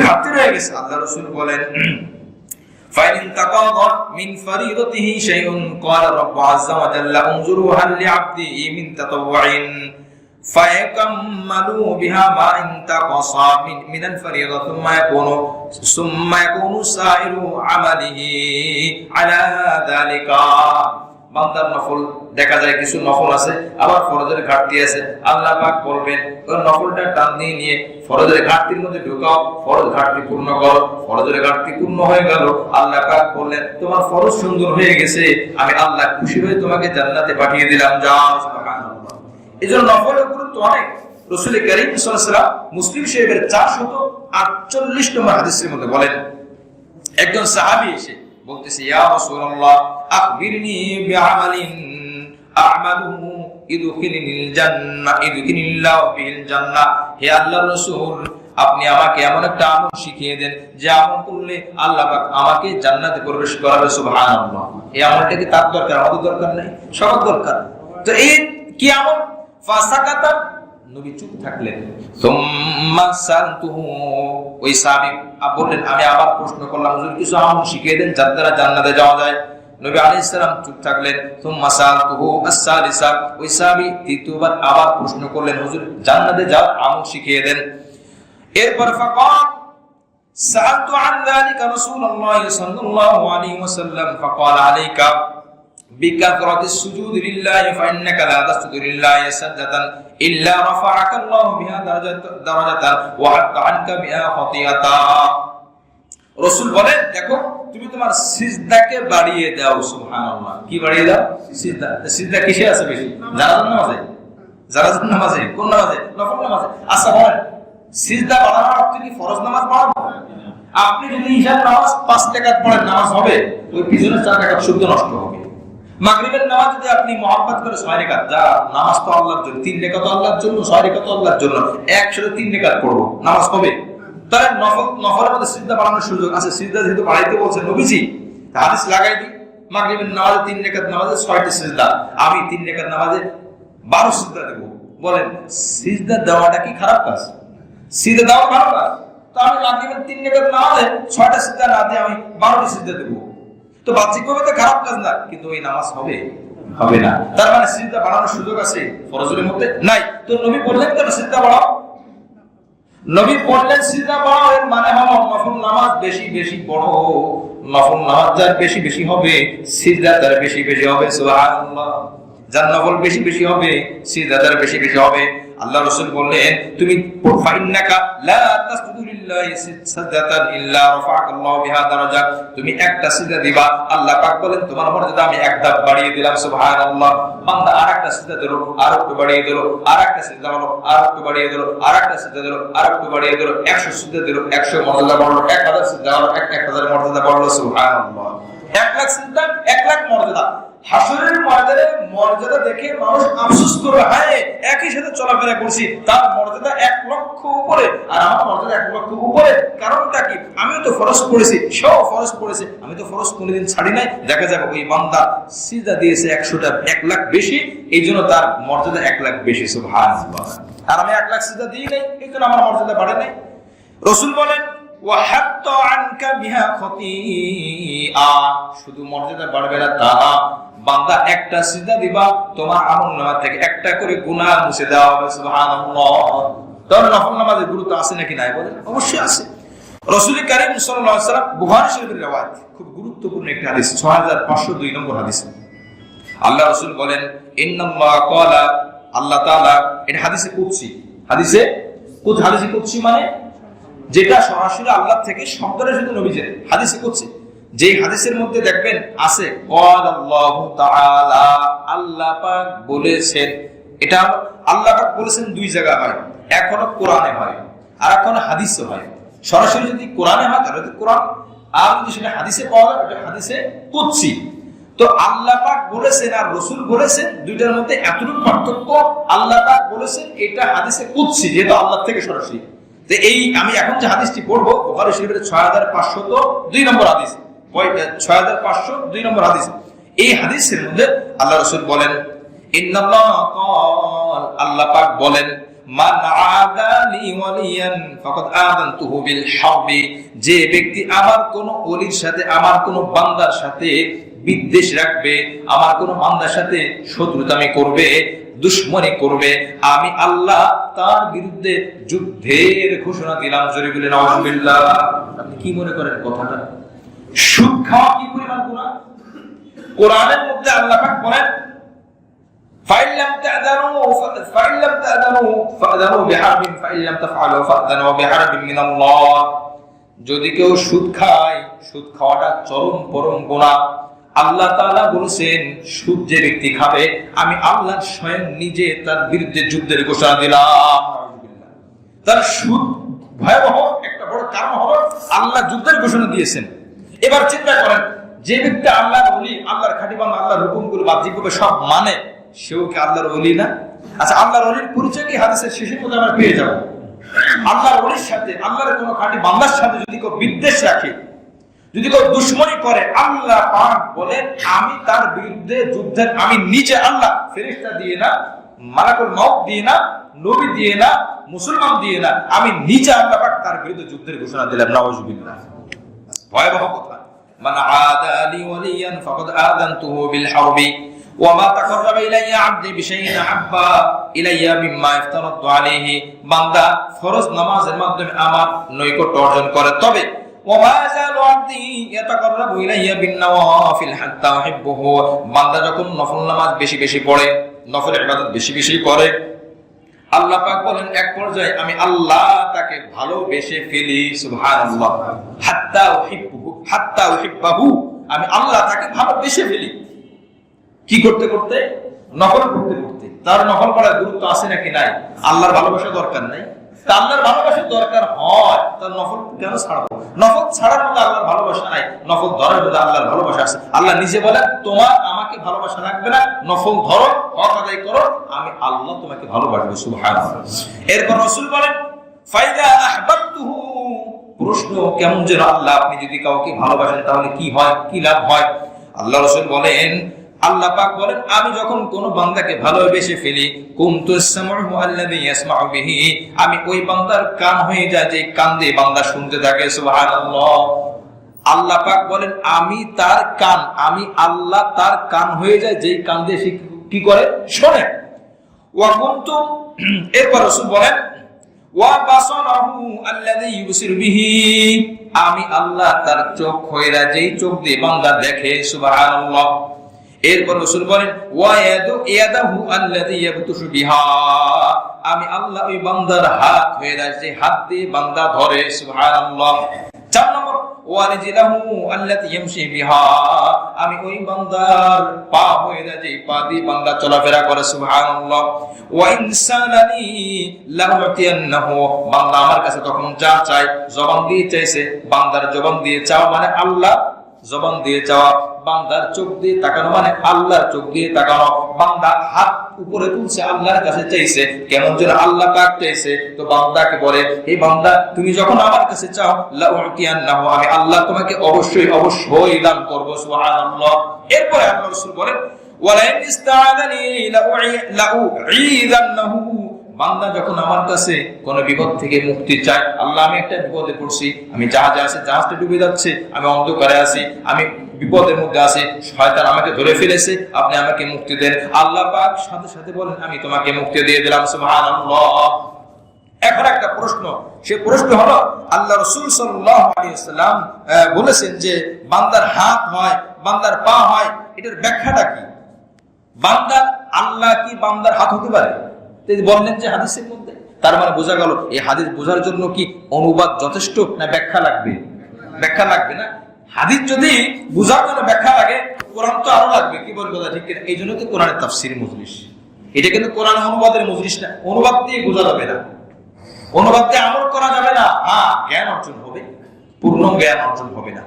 ঘাটতি রয়ে গেছে, আল্লাহ রাসূল বলেন فإن تقاضى من فريضته شيء قال رب عز وجل انظروا هل لعبدي من تطوع فيكملوا بها ما انتقص من الفريضة ثم يكون سائر عمله على ذلك। বান্দার নফল দেখা যায় কিছু নফল আছে, আবার ফরজের ঘাটতি আছে, আল্লাহ পাক বলবেন ওই নফলটা টান দিয়ে নিয়ে ফরজের ঘাটতির মধ্যে ঢুকাও, ফরজ ঘাটতি পূর্ণ করো। ফরজের ঘাটতি পূর্ণ হয়ে গেল, আল্লাহ পাক বললেন তোমার ফরজ সুন্দর হয়ে গেছে, আমি আল্লাহ খুশি হয়ে তোমাকে জান্নাতে পাঠিয়ে দিলাম, যাও। সুবহানাল্লাহ। এজন্য নফলের গুরুত্ব অনেক। রাসূল করিম সাল্লাল্লাহু আলাইহি ওয়াসাল্লাম মুসলিম শরীফের 448 নম্বর হাদিসের মধ্যে বলেন, একজন সাহাবী এসে বলতেছে, ইয়া রাসূলুল্লাহ আখবিরনি বিআমালিন আ'মালুহু ইদখিলনিল জান্নাহ ইদখিলিল্লাহু বিল জান্নাহ। হে আল্লাহর রাসূল, আপনি আমাকে এমন একটা আমল শিখিয়ে দেন যে আমল করলে আল্লাহ পাক আমাকে জান্নাতে প্রবেশ করাবে। সুবহানাল্লাহ। এই আমলটা কি তার দরকার? আমাদের দরকার নাই, সবার দরকার। তো এই কি আমল? ফাসাকাতা, নবী চুপ থাকলেন। সুম্মা সালতুহু, ওই সাহাবী বললেন আমি আবার প্রশ্ন করলাম, হুজুর কিছু আমল শিখিয়ে দেন যার দ্বারা জান্নাতে যাওয়া যায়। নবী আলাইহিস সালাম চুপ থাকলেন। সুম্মা সালতুহু আস-সালিসা, ওই সাহাবী তৃতীয়বার আবার প্রশ্ন করলেন, হুজুর জান্নাতে যাওয়ার আমল শিখিয়ে দেন। এরপর ফাকাল সাআলতু আন যালিকা রাসূলুল্লাহ সাল্লাল্লাহু আলাইহি ওয়াসাল্লাম ফাকাল আলাইকা বিকাথরাতিস সুজুদি লিল্লাহি ফাইন্নাকা লা তাসজুদু লিল্লাহি সাজদাতান ইল্লা রাফা'াকা আল্লাহু বিহা দারাজাতান ওয়া হাত্তা আনকা বিহা খাতিয়াতা। রাসূল বলেন দেখো তুমি তোমার সিজদাকে বাড়িয়ে দাও। সুবহানাল্লাহ। কি বাড়িয়ে দাও? সিজদা। সিজদা কিসে আছে বেশি? জানাজার নামাজে। জানাজার নামাজে? কোন নামাজে? নফল নামাজে। আচ্ছা বলেন সিজদা বাড়ানোর অর্থ কি ফরজ নামাজ বাড়ানো? আপনি যদি ইশার নামাজ 5 রাকাত পড়েন নামাজ হবে? ওই পিছনের 4 রাকাত শুদ্ধ নষ্ট হবে। মাগরিবের নামাজ যদি আপনি মুহাব্বত করে 6 রাকাত, যা নামাজ তো আল্লাহর জন্য, 3 রাকাত আল্লাহর জন্য, 6 রাকাত আল্লাহর জন্য, একসাথে 3 রাকাত পড়ব, নামাজ হবে? তাহলে নফলের মধ্যে সিজদা বাড়ানোর সুযোগ আছে। সিজদা যেহেতু বাড়াইতে বলছেন নবীজি, হাদিস লাগাই দিই, মাগরিবের নামাজে 3 রাকাত নামাজে 6টি সিজদা, আমি 3 রাকাত নামাজে 12 সিজদা দেব। বলেন সিজদা দেওয়াটা কি খারাপ কাজ? সিজদা দেওয়া খারাপ কাজ? তো আমি মাগরিবের 3 রাকাত নামাজে 6টা সিজদা না দিয়ে আমি 12টি সিজদা দেব, তো বাহ্যিকভাবে তো খারাপ কাজ না, কিন্তু ওই নামাজ হবে? হবে না। তার মানে সিজদা বাড়ানোর সুযোগ আছে ফরজের মধ্যে? নাই। তো নবী বললেন কেন সিজদা বাড়াও? নবী বললেন সিজদা বাড়াও, এর মানে হলো নফল নামাজ বেশি বেশি পড়ো। নফল নামাজ যার বেশি বেশি হবে, সিজদা তার বেশি বেশি হবে। সুবহানাল্লাহ। যার নফল বেশি বেশি হবে, সিজদা তার বেশি বেশি হবে। আল্লাহ রাসূল বললেন তুমি ফাইন্নাকা লা তাসজুদু লিল্লাহি সাজদাতান ইল্লা রাফা'াকা আল্লাহু বিহা দারাজা, তুমি একটা সিজদা দিবা, আল্লাহ পাক বলেন তোমার মর্যাদা আমি এক ধাপ বাড়িয়ে দিলাম। সুবহানাল্লাহ। বান্দা আরেকটা সিজদা দিল, আরেকটু বাড়িয়ে দিল, আরেকটা সিজদা হলো, আরেকটু বাড়িয়ে দিল, আরেকটা সিজদা দিল, আরেকটু বাড়িয়ে দিল, 100 সিজদা দিল, 100 মর্যাদা বাড়লো, 1000 সিজদা হলো, 1000 মর্যাদা বাড়লো। সুবহানাল্লাহ। 1 লাখ সিজদা 1 লাখ মর্যাদা। হাসরের মর্যাদা দেখে মানুষ আফসোস করবে, হায় একই সাথে চলাফেরা করছি, তার মর্যাদা 1 লক্ষ উপরে আর আমার মর্যাদা 1 লক্ষ উপরে। কারণটা কি? আমিও তো ফরজ পড়েছি, সেও ফরজ পড়েছে, আমি তো ফরজ কোনোদিন ছাড়ি নাই। দেখা যাবে ওই বান্দা সিজদা দিয়েছে 100টা, 1 লাখ বেশি, এই জন্য তার মর্যাদা 1 লাখ বেশি। সুবহানাল্লাহ। আর আমি 1 লাখ সিজদা দিই নাই, এই জন্য আমার মর্যাদা বাড়ে নাই। রাসূল বলেন ওয়া হাত্তা আনকা বিহা খাতিয়া, শুধু মর্যাদা বাড়বে না তা, বান্দা একটা সিজদা দিবা, তোমার আমলনামা থেকে একটা করে গুনাহ মুছে দেওয়া হবে। সুবহানাল্লাহ। তাহলে নফল নামাজের গুরুত্ব আছে নাকি নাই? বলেন অবশ্যই আছে। রাসূল কারীম সাল্লাল্লাহু আলাইহি ওয়াসাল্লাম বুখারী শরীফের riwayat, খুব গুরুত্বপূর্ণ একটা হাদিস, 6502 নম্বর হাদিস। আল্লাহ রাসূল বলেন ইন্নাল্লাহ ক্বালা, আল্লাহ তাআলা, এটা হাদিসে কুদসি। হাদিসে কুদসি মানে যেটা সরাসরি আল্লাহ থেকে শব্দটা শুধু নবীজির। হাদিসে কুদসি যে হাদিসের মধ্যে দেখবেন আছে ক্বালাল্লাহু তাআলা, আল্লাহ পাক বলেছেন। এটা আল্লাহ পাক বলেছেন 2 জায়গা হয়, এক হলো কোরআনে হয় আর এক হলো হাদিসে হয়। সরাসরি যদি কোরআনে হয় তাহলে কোরআন, আর যদি সেটা হাদিসে পাওয়া যায় এটা হাদিসে কুদসি। তো আল্লাহ পাক বলেছেন আর রাসূল বলেছেন, দুইটার মধ্যে এতটুকু পার্থক্য। আল্লাহ পাক বলেছেন এটা হাদিসে কুদসি, যেটা আল্লাহ থেকে সরাসরি। তো এই আমি এখন যে হাদিসটি পড়বো বুখারী শরীফের 6502 নম্বর হাদিস, 6502 নম্বর হাদিস। এই হাদিসের মধ্যে আল্লাহ রাসূল বলেন ইন্নাল্লাহ ক্বাল, আল্লাহ পাক বলেন মান আদালি ওয়ালিয়ান ফাকাদ আযানতুহু বিল হারবি, যে ব্যক্তি আমার কোন ওলির সাথে, আমার কোন বান্দার সাথে বিদ্বেষ রাখবে, আমার কোন বান্দার সাথে শত্রুতামি করবে, দুশমনি করবে, আমি আল্লাহ তার বিরুদ্ধে যুদ্ধের ঘোষণা দিলাম। জোরে বলে নাউযুবিল্লাহ। আপনি কি মনে করেন কথাটা? সুদ খাওয়া কি পরিমাণ গুনাহ? কোরআনের মধ্যে আল্লাহ পাক বলেন فإن لم تأذنوا فأذنوا بحرب فإن لم تفعلوا فأذنوا بحرب من الله। যদি কেউ সুদ খায়, সুদ খাওয়াটা চরম পরম গুনাহ। আল্লাহ তাআলা বলেছেন সুদ যে ব্যক্তি খাবে, আমি আল্লাহ স্বয়ং নিজে তার বিরুদ্ধে যুদ্ধের ঘোষণা দিলাম। তার সুদ ভয়াবহ একটা বড় কারণ হলো আল্লাহ যুদ্ধের ঘোষণা দিয়েছেন। এবার চিন্তা করেন, যে ব্যক্তি আল্লাহর ওলি, আল্লাহর খাঁটি বান্দা, আল্লাহর হুকুমগুলো বাহ্যিকভাবে সব মানে, সেও কি আল্লাহর ওলি না? আচ্ছা, আল্লাহর ওলির পরিচয় কি হাদিসের শেষের মধ্যে আমরা পেয়ে যাব? আল্লাহর ওলির সাথে, আল্লাহর কোন খাঁটি বান্দার সাথে যদি কেউ বিদ্বেষ রাখে, যদি কেউ দুশমনি করে, আল্লাহ পাক বলেন আমি তার বিরুদ্ধে যুদ্ধের, আমি নিজে আল্লাহ, ফেরেশতা দিয়ে না, মালাকুল মউত দিয়ে না, নবী দিয়ে না, মুসলমান দিয়ে না, আমি নিজে আল্লাহ পাক তার বিরুদ্ধে যুদ্ধের ঘোষণা দিলাম। নাউযুবিল্লাহ। ভয়াবহ কথা। মান আদালি ওয়ালিয়ান ফাকাদ আযানতুহু বিল হারবি ওয়া মা তাকাররাবা ইলাইয়া আবদি বিশাইইন আহাব্বা ইলাইয়া মিম্মা ইফতারাতু আলাইহি। বান্দা ফরজ নামাজের মাধ্যমে আমার নৈকট্য অর্জন করে, তবে ওয়া মা যালু আবদি ইয়াতাকাররাবু ইলাইয়া বিন নওয়াফিল হাত্তা উহিব্বুহু। বান্দা যখন নফল নামাজ বেশি বেশি পড়ে, নফল ইবাদত বেশি বেশি করে, আল্লাহ পাক বলেন এক পর্যায়ে আমি আল্লাহ তাকে ভালোবেসে ফেলি। সুবহানাল্লাহ। হাত্তা উহিব্বাহু, আমি আল্লাহ তাকে ভালোবেসে ফেলি। কি করতে করতে? নফল করতে করতে। তার নফল পড়ার গুরুত্ব আছে নাকি নাই? আল্লাহর ভালোবাসা দরকার নাই? আল্লাহর ভালোবাসা দরকার হয়, তার নফল কেন ছাড়বো? নফল ছাড়ার মধ্যে আল্লাহর ভালোবাসা নাই, নফল ধরার মধ্যে আল্লাহর ভালোবাসা আছে। আল্লাহ নিজে বলেন তোমার আমাকে ভালোবাসা লাগবে না, নফল ধরো, হক আদায় করো, আমি আল্লাহ তোমাকে ভালোবাসবো। সুবহানাল্লাহ। এরপর রাসূল বলেন ফাইদা আহবাবতুহু, প্রশ্ন কেমন যেন আল্লাহ, আপনি যদি কাউকে ভালোবাসেন তাহলে কি হয়, কি লাভ হয়? আল্লাহ রাসূল বলেন, আল্লাহ পাক বলেন আমি যখন কোন বান্দাকে ভালোবেসে ফেলি, কুনতুস সামউহু আল্লাযী ইয়াসমাউ বিহি, আমি ওই বান্দার কান হয়ে যায় যে কান দিয়ে বান্দা শুনতে থাকে। সুবহানাল্লাহ। আল্লাহ পাক বলেন আমি তার কান, আমি আল্লাহ তার কান হয়ে যায় যেই কান দিয়ে সে কি করে, শোনে। ওয়া কুনতুম, এরপর রাসূল বলেন ওয়া বাসারাহু আল্লাযী ইউবসিরু বিহি, আমি আল্লাহ তার চোখ হয়ে যায় যেই চোখ দিয়ে বান্দা দেখে। সুবহানাল্লাহ। এরপর রাসূল বলেন ওয়া ইয়াদাহু আল্লাযী ইয়াবতুশু বিহা, আমি আল্লাহ ওই বান্দার হাত হয়ে যায় যে হাত দিয়ে বান্দা ধরে। সুবহানাল্লাহ। 4 নম্বর ওয়া রিজলাহু আল্লাতী ইয়ামশি বিহা, আমি ওই বান্দার পা হয়ে যায় যে পা দিয়ে বান্দা চলাফেরা করে। সুবহানাল্লাহ। ওয়া ইনসানানি লাউতিয়ান্নাহু, বান্দা আমার কাছে তখন যা চায়, জবান দিয়ে চাইছে, বান্দার জবান দিয়ে চাওয়া মানে আল্লাহ জবান দিয়ে চাওয়া, বান্দার চোখ দিয়ে তাকানো মানে আল্লাহর চোখ দিয়ে তাকানো। বান্দা হাত উপরে তুলছে, আল্লাহর কাছে চাইছে, কেমন যেন আল্লাহ পাক চাইছে। তো বান্দাকে বলে এই বান্দা তুমি যখন আমার কাছে চাও, লাউতিয়ান্নাহু, আমি আল্লাহ তোমাকে অবশ্যই অবশ্যই দান করব। সুবহানাল্লাহ। এরপরে আল্লাহ রাসূল বলেন ওয়ালা ইন ইসতাআযানি লাউঈযান্নাহু, বান্দা যখন আমার কাছে কোন বিপদ থেকে মুক্তি চায়, আল্লাহ আমি একটা বিপদে পড়ছি, আমি জাহাজে আছি, জাহাজটা ডুবে যাচ্ছে, আমি অন্ধকারে আছি, আমি বিপদের মধ্যে আছি, শয়তান আমাকে ধরে ফেলেছে, আপনি আমাকে মুক্তি দেন। আল্লাহ পাক সাথে সাথে বলেন আমি তোমাকে মুক্তি দিয়ে দিলাম। সুবহানাল্লাহ। এখন একটা প্রশ্ন, সে প্রশ্ন হলো আল্লাহ রাসূল সাল্লাল্লাহু আলাইহি ওয়াসাল্লাম বলেছেন যে বান্দার হাত হয়, বান্দার পা হয়, এটার ব্যাখ্যাটা কি? বান্দার আল্লাহ কি বান্দার হাত হতে পারে? বললেন যে হাদিসের মধ্যে, তার মানে বোঝা গেল এই হাদিস বোঝার জন্য কি অনুবাদ যথেষ্ট না ব্যাখ্যা লাগবে? ব্যাখ্যা লাগবে না? হাদিস যদি বোঝার জন্য ব্যাখ্যা লাগে, কোরআন তো আরো লাগবে। কি বলবো ঠিক কিনা? এই জন্য তো কোরআনের তাফসীর মজলিস, এটা কিন্তু কোরআন অনুবাদের মজলিস না। অনুবাদ দিয়ে বোঝা যাবে না, অনুবাদ দিয়ে আমল করা যাবে না। হ্যাঁ, জ্ঞান অর্জন হবে, পূর্ণ জ্ঞান অর্জন হবে না।